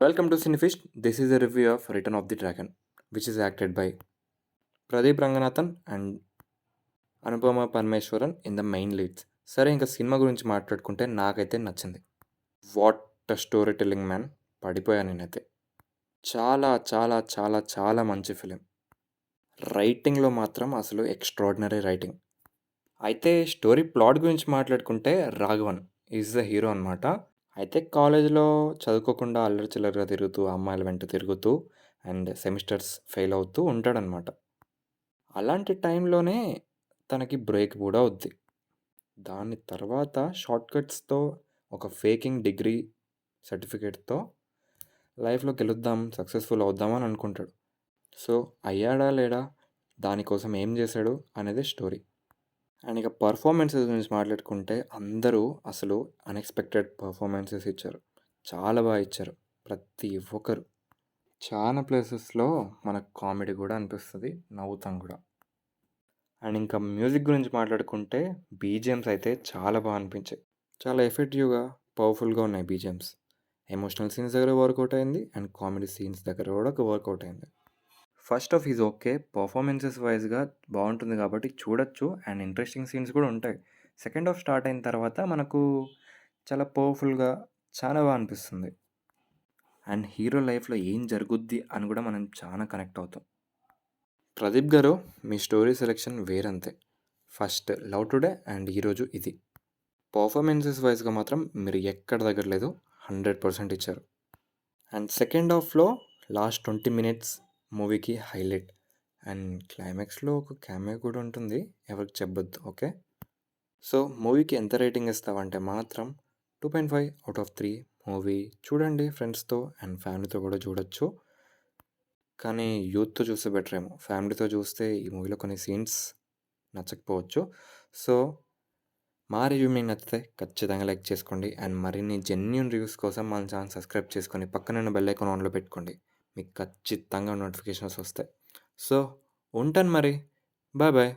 Welcome to Cinefist. This is a review of Return of the Dragon, which is acted by Pradeep Ranganathan and Anupama Parameswaran in the main leads. సరే, ఇంకా cinema గురించి మాట్లాడుకుంటే నాకైతే నచ్చింది. What story telling man, పడిపోయాను నేనైతే. చాలా చాలా చాలా చాలా మంచి ఫిలిం. రైటింగ్లో మాత్రం అసలు ఎక్స్ట్రాడినరీ రైటింగ్. అయితే స్టోరీ ప్లాట్ గురించి మాట్లాడుకుంటే రాఘవన్ ఈజ్ ద హీరో అనమాట. అయితే కాలేజ్లో చదువుకోకుండా అల్లరి చిల్లరగా తిరుగుతూ, అమ్మాయిల వెంట తిరుగుతూ అండ్ సెమిస్టర్స్ ఫెయిల్ అవుతూ ఉంటాడనమాట. అలాంటి టైంలోనే తనకి బ్రేక్ కూడా అవుద్ది. దాని తర్వాత షార్ట్‌కట్స్‌తో ఒక ఫేకింగ్ డిగ్రీ సర్టిఫికేట్‌తో లైఫ్‌లో గెలుద్దాం, సక్సెస్‌ఫుల్ అవుద్దాం అని అనుకుంటాడు. సో, అయ్యాడా లేడా? దానికోసం ఏం చేశాడు అనేది స్టోరీ. అండ్ ఇక పర్ఫార్మెన్సెస్ గురించి మాట్లాడుకుంటే అందరూ అసలు అన్‌ఎక్స్‌పెక్టెడ్ పర్ఫార్మెన్సెస్ ఇచ్చారు. చాలా బాగా ఇచ్చారు ప్రతి ఒక్కరు. చాలా ప్లేసెస్‌లో మనకు కామెడీ కూడా అనిపిస్తది. నవ్వుతాం కూడా. అండ్ ఇంకా మ్యూజిక్ గురించి మాట్లాడుకుంటే బీజీఎమ్స్ అయితే చాలా బాగా అనిపించాయి. చాలా ఎఫెక్టివ్‌గా, పవర్‌ఫుల్‌గా ఉన్నాయి బీజీఎమ్స్. ఎమోషనల్ సీన్స్ దగ్గర వర్కౌట్ అయింది అండ్ కామెడీ సీన్స్ దగ్గర కూడా వర్కౌట్ అయింది. First half is okay. Performances వైస్‌గా బాగుంటుంది కాబట్టి చూడొచ్చు అండ్ ఇంట్రెస్టింగ్ సీన్స్ కూడా ఉంటాయి. సెకండ్ హాఫ్ స్టార్ట్ అయిన తర్వాత మనకు చాలా పవర్‌ఫుల్‌గా చాలా బాగా అనిపిస్తుంది. అండ్ హీరో లైఫ్‌లో ఏం జరుగుద్ది అని కూడా మనం చాలా కనెక్ట్ అవుతాం. ప్రదీప్ గారు, మీ స్టోరీ సెలెక్షన్ వేరంతే. ఫస్ట్ 'లవ్ టుడే' అండ్ ఈరోజు ఇది. పర్ఫార్మెన్సెస్ వైస్‌గా మాత్రం మీరు ఎక్కడ తగ్గట్లేదు. 100% ఇచ్చారు. అండ్ సెకండ్ హాఫ్‌లో లాస్ట్ 20 మినిట్స్ మూవీకి హైలైట్. అండ్ క్లైమాక్స్‌లో ఒక క్యామియో కూడా ఉంటుంది. ఎవరికి చెప్పొద్దు. ఓకే. సో, మూవీకి ఎంత రేటింగ్ ఇస్తావంటే మాత్రం 2.5 అవుట్ ఆఫ్ 3. మూవీ చూడండి ఫ్రెండ్స్‌తో అండ్ ఫ్యామిలీతో కూడా చూడొచ్చు. కానీ యూత్‌తో చూస్తే బెటర్ ఏమో. ఫ్యామిలీతో చూస్తే ఈ మూవీలో కొన్ని సీన్స్ నచ్చకపోవచ్చు. సో, మా రివ్యూ మీకు నచ్చితే ఖచ్చితంగా లైక్ చేసుకోండి. అండ్ మరిన్ని జెన్యూన్ రివ్యూస్ కోసం మన ఛానల్ సబ్స్క్రైబ్ చేసుకొని పక్కనున్న బెల్ ఐకాన్ ఆన్‌లో పెట్టుకోండి. మీకు ఖచ్చితంగా నోటిఫికేషన్స్ వస్తాయి. సో, ఉంటాను మరి. Bye bye.